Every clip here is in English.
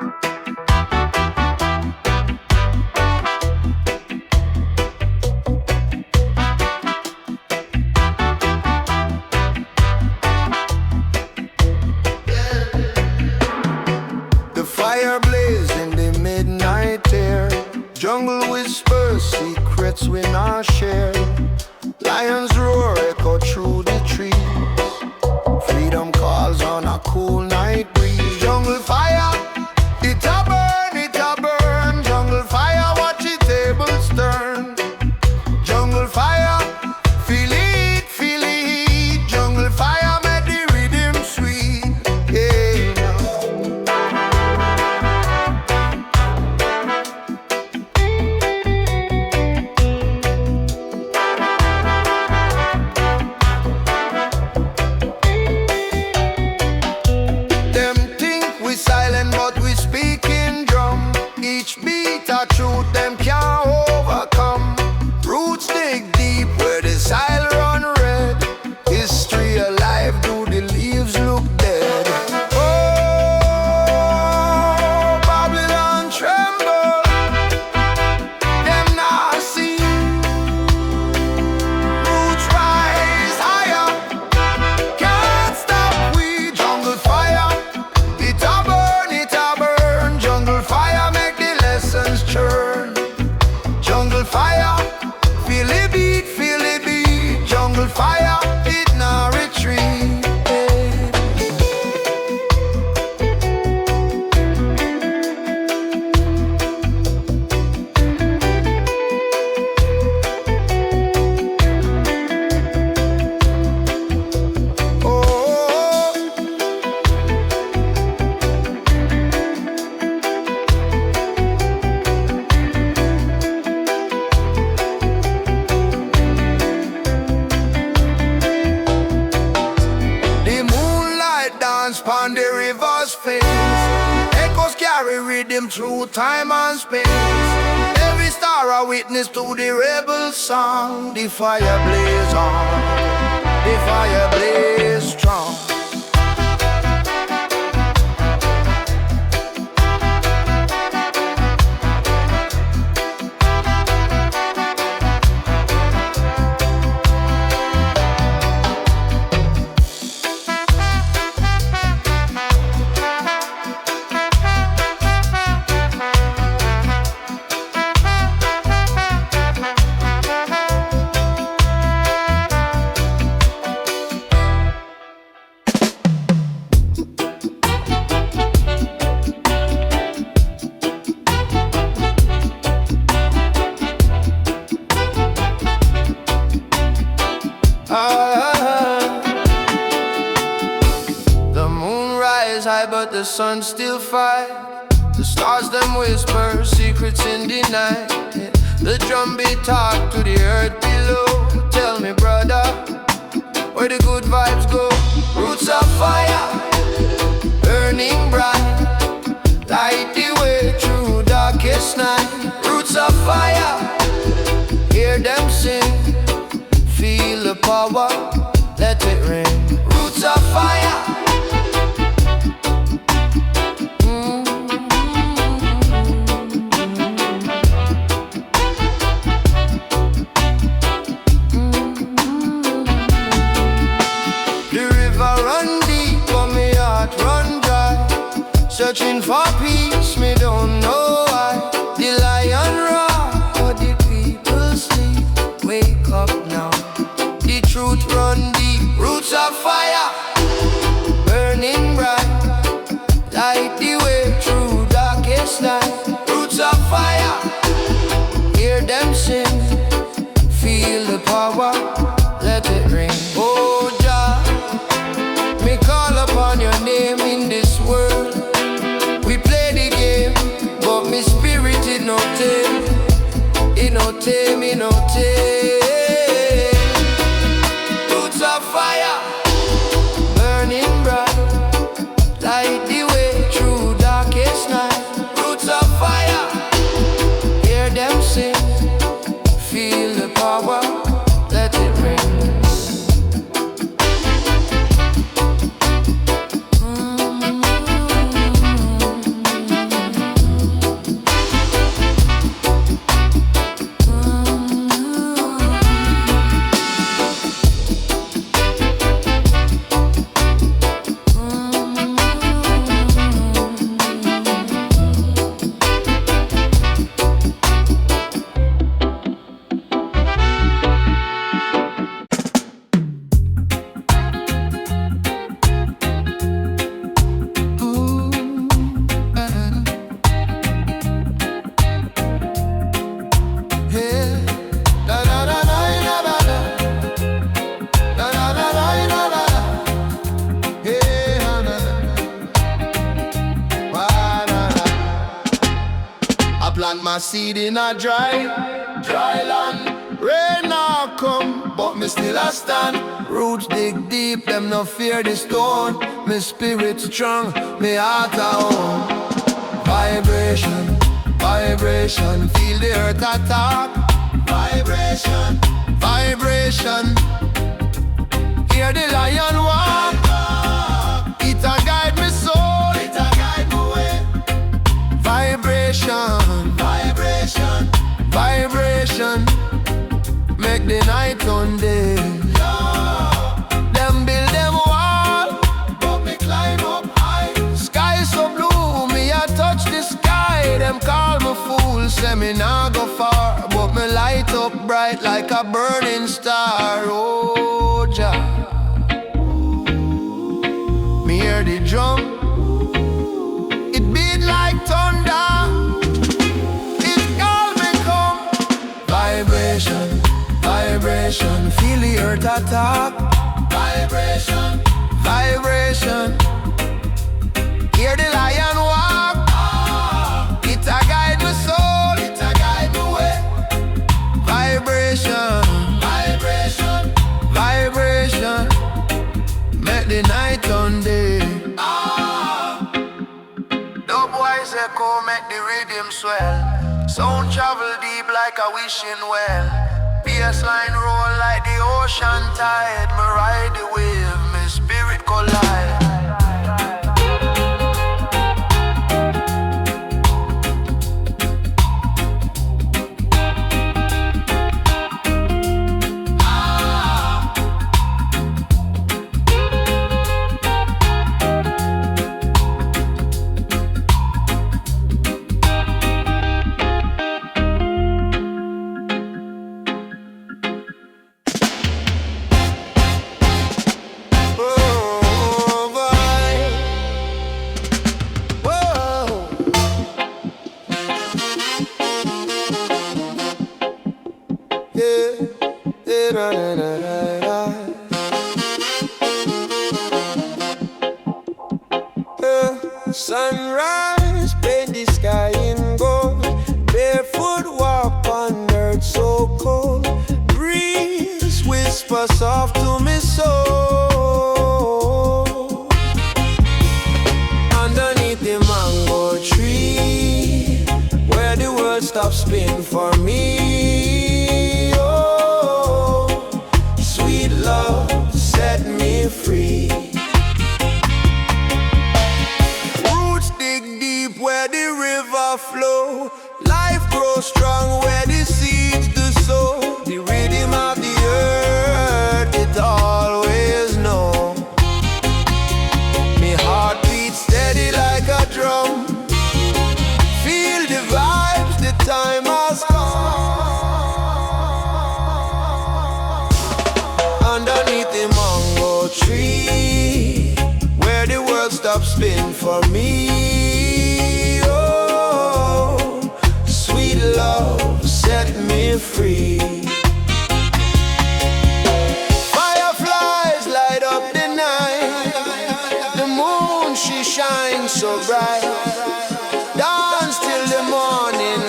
The fire blaze in the midnight air. Jungle whispers, secrets we not share. Lions roar, echo through the trees. Freedom calls on a cool night breeze. Jungle fire, it a burn, it a burn. Jungle fire, watch the tables turn. Jungle fire, feel it, feel it. Jungle fire, make the rhythm sweet. Yeah. Them think we silent, but we speak in drum. Each beat a truth them can't overcome. Roots dig deep where the soil run red. History alive, do the leaves look dead? Oh, Babylon tremble, them not see. Roots rise higher, can't stop we. Jungle fire, it a burn, it a burn. Jungle fire, make the lessons churn. Jungle fire, feel it beat, feel it beat. Jungle fire, it not retreat. Oh, the moonlight dance pon the river's face. Echoes carry rhythm through time and space. Every star a witness to the rebel song. The fire blaze on, the fire blaze strong. The moon rise high, but the sun still fight. The stars them whisper secrets in the night. Yeah. The drum beat talk to the earth below. Tell me, brother, where the good vibes go? Roots of fire, burning bright, light the way through darkest night. Roots of fire, hear them sing, feel the power, let it ring. Roots of fire. The river run deep, but my heart run dry. Searching for peace, me don't know why. The lion roar, but the people sleep. Wake up now, the truth run deep. Roots of fire, burning bright, light the way through darkest night. Roots of fire, hear them sing, feel the power, let it ring. Oh Jah, me call upon your name in this world. We play the game, but me spirit it no tame. It no tame, it no tame. Roots of fire, burning bright, light the way through darkest night. Roots of fire. plant my seed in a dry land. Rain now come, but me still a stand. Roots dig deep, them no fear the stone. Me spirit strong, me heart a home. Vibration, vibration, feel the earth attack. Vibration, vibration, hear the lion walk. It a guide me soul, it a guide me way. Vibration, vibration, vibration, make the night turn day. Them build them wall, but me climb up high. Sky so blue, me a touch the sky. Them call me fool, say me nah go far, but me light up bright like a burning star. Oh Jah, me hear the drum, it beat like thunder. It call me come. Vibration, vibration, feel the earth attack. Vibration, vibration, hear the lion walk. It a guide my soul, it a guide my way. Vibration, vibration, vibration, make the night turn day. Dub wise echo make the rhythm swell. Sound travel deep like a wishing well. Bassline roll like the ocean tide. Me ride the wave, me spirit collide. Sunrise, paint the sky in gold. Barefoot walk on earth so cold. Breeze whisper soft to me soul. Underneath the mango tree, where the world stops spinning for me. Oh, sweet love, set me free. Where the river flow, life grows strong where the seeds do sow. The rhythm of the earth, it always know. Me heart beats steady like a drum. Feel the vibes, the time has come. Underneath the mango tree, where the world stops spinning for me. Love set me free. Fireflies light up the night. The moon, she shines so bright. Dance till the morning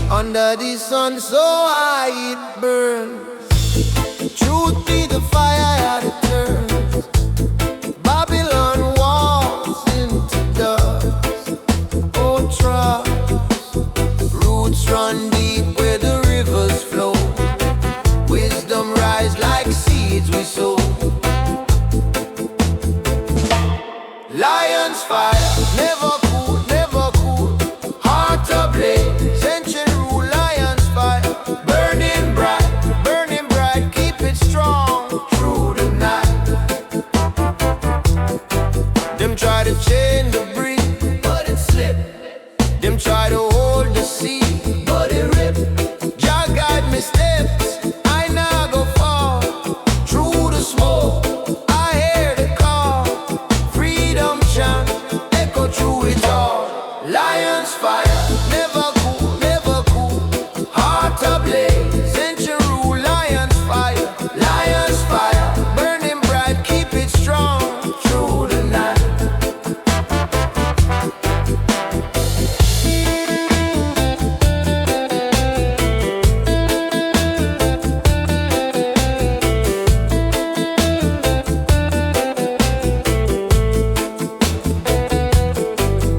under the sun so high it burns. Truth be the fire at it turns. Babylon walks into dust. Oh trust, roots run deep where the rivers flow. Wisdom rise like seeds we sow. Lion's fire, never cool, never cool. to chain the breeze, but it slipped. Them try to hold the sea, but it ripped. Jah guide me steps, I now go far. Through the smoke, I hear the call. Freedom chant, echo through it all. Lion's fire, never cool, never cool. Heart ablaze, century rule. Lion's fire, lion's fire. Burning bright, keep it strong through the night.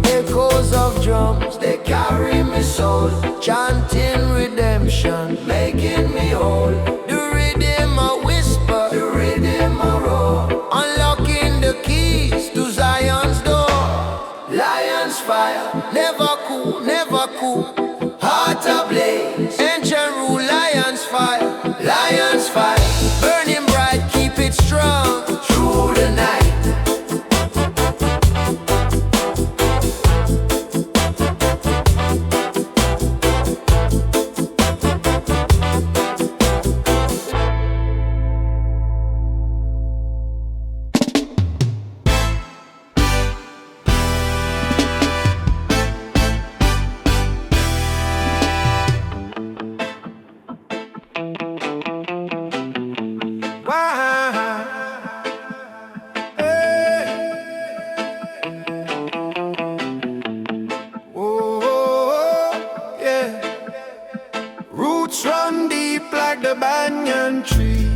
Echoes of drums, they carry me soul. Chanting redemption, making me whole. The rhythm a whisper, the rhythm a roar. Unlocking the keys to Zion's door. Lion's fire, never cool, never cool. Heart ablaze, ancient rule. Lion's fire, lion's fire. Burning bright, keep it strong through the night. Roots run deep like the banyan tree.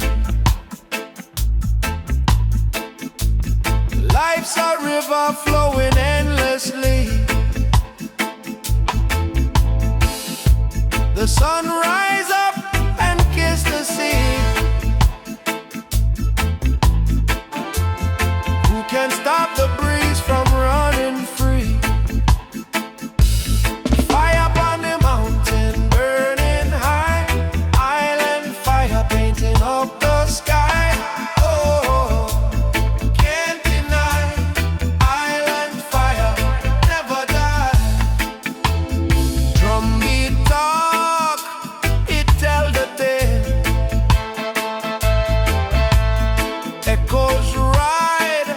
Life's a river flowing endlessly. The sun rise up and kiss the sea. Who can stop the breeze from running free? Fire upon the mountain, burning high. Island fire painting up the sky. Oh, can't deny. Island fire never die. Drumbeat talk, it tell the tale. Echoes ride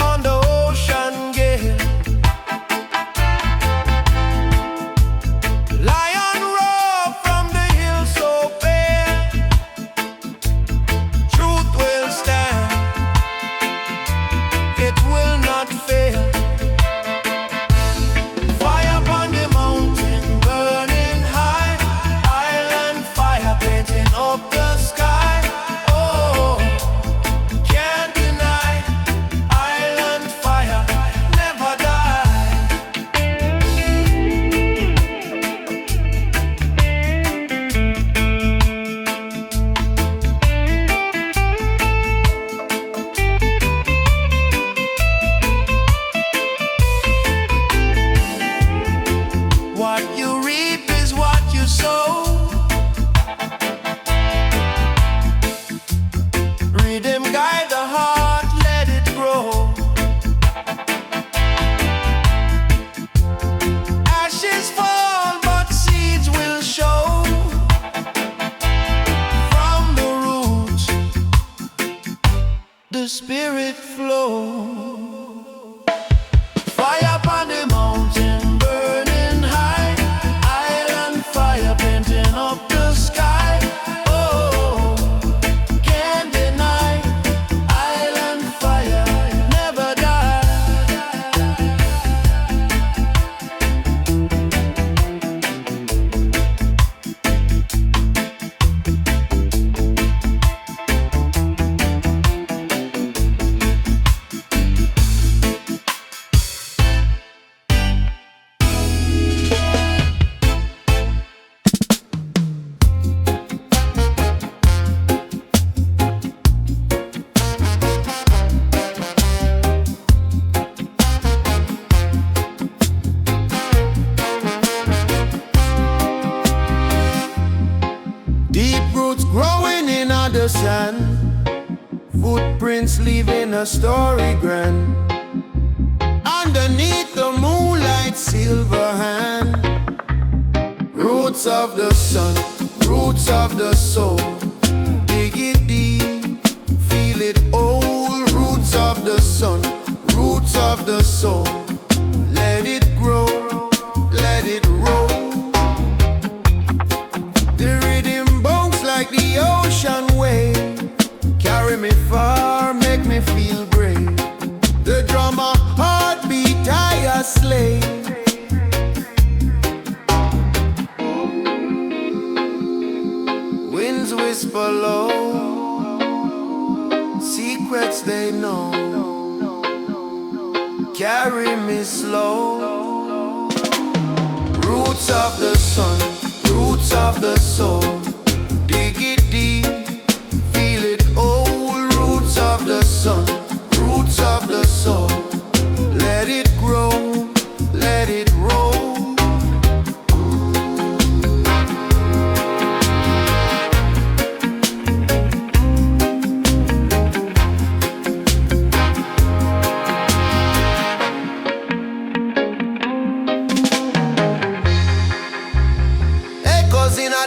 on the ocean gale. Lion roar from the hill so pale. Truth will stand, it will not fail. Fire upon the mountain, burning high. Island fire painting up the sky. Oh, can't deny. Island fire never die. What you reap is what you sow. Rhythm guide the heart, let it grow. Ashes fall, but seeds will show. From the roots, the spirit flow. Fire upon the mountain, burning high. Island fire painting up the sky. Oh, can't deny. Island fire never die. Deep roots growing in the sand. Footprints leaving a story grand. Roots of the sun, roots of the soul. Dig it deep, feel it old. Roots of the sun, roots of the soul. Let it grow, let it roll. The rhythm bounce like the ocean wave. Carry me far, make me feel brave. The drummer heartbeat, I a slave. Winds whisper low, secrets they know. Carry me slow. Roots of the sun, roots of the soul. Dig it deep, feel it old. Roots of the sun, roots of the soul. Let it grow, let it roll.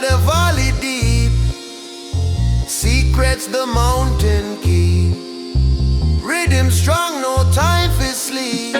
The valley deep, secrets the mountain keep. Rhythm strong, no time for sleep.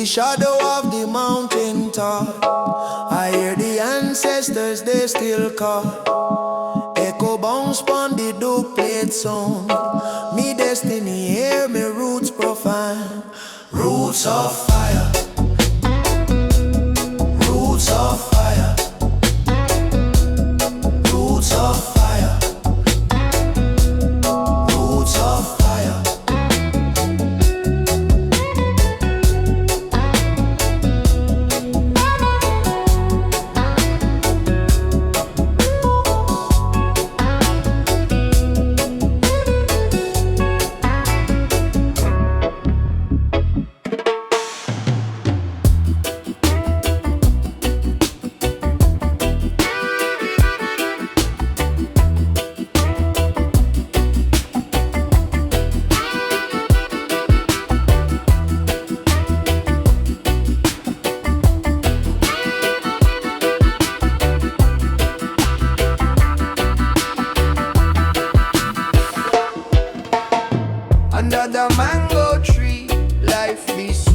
Shadow of the mountain top, I hear the ancestors, they still call. Echo bounce pon the dope plate song. Me destiny, hear me roots profile. Roots of fire, roots of fire, roots of fire, roots of fire. mango tree. Life be sweet.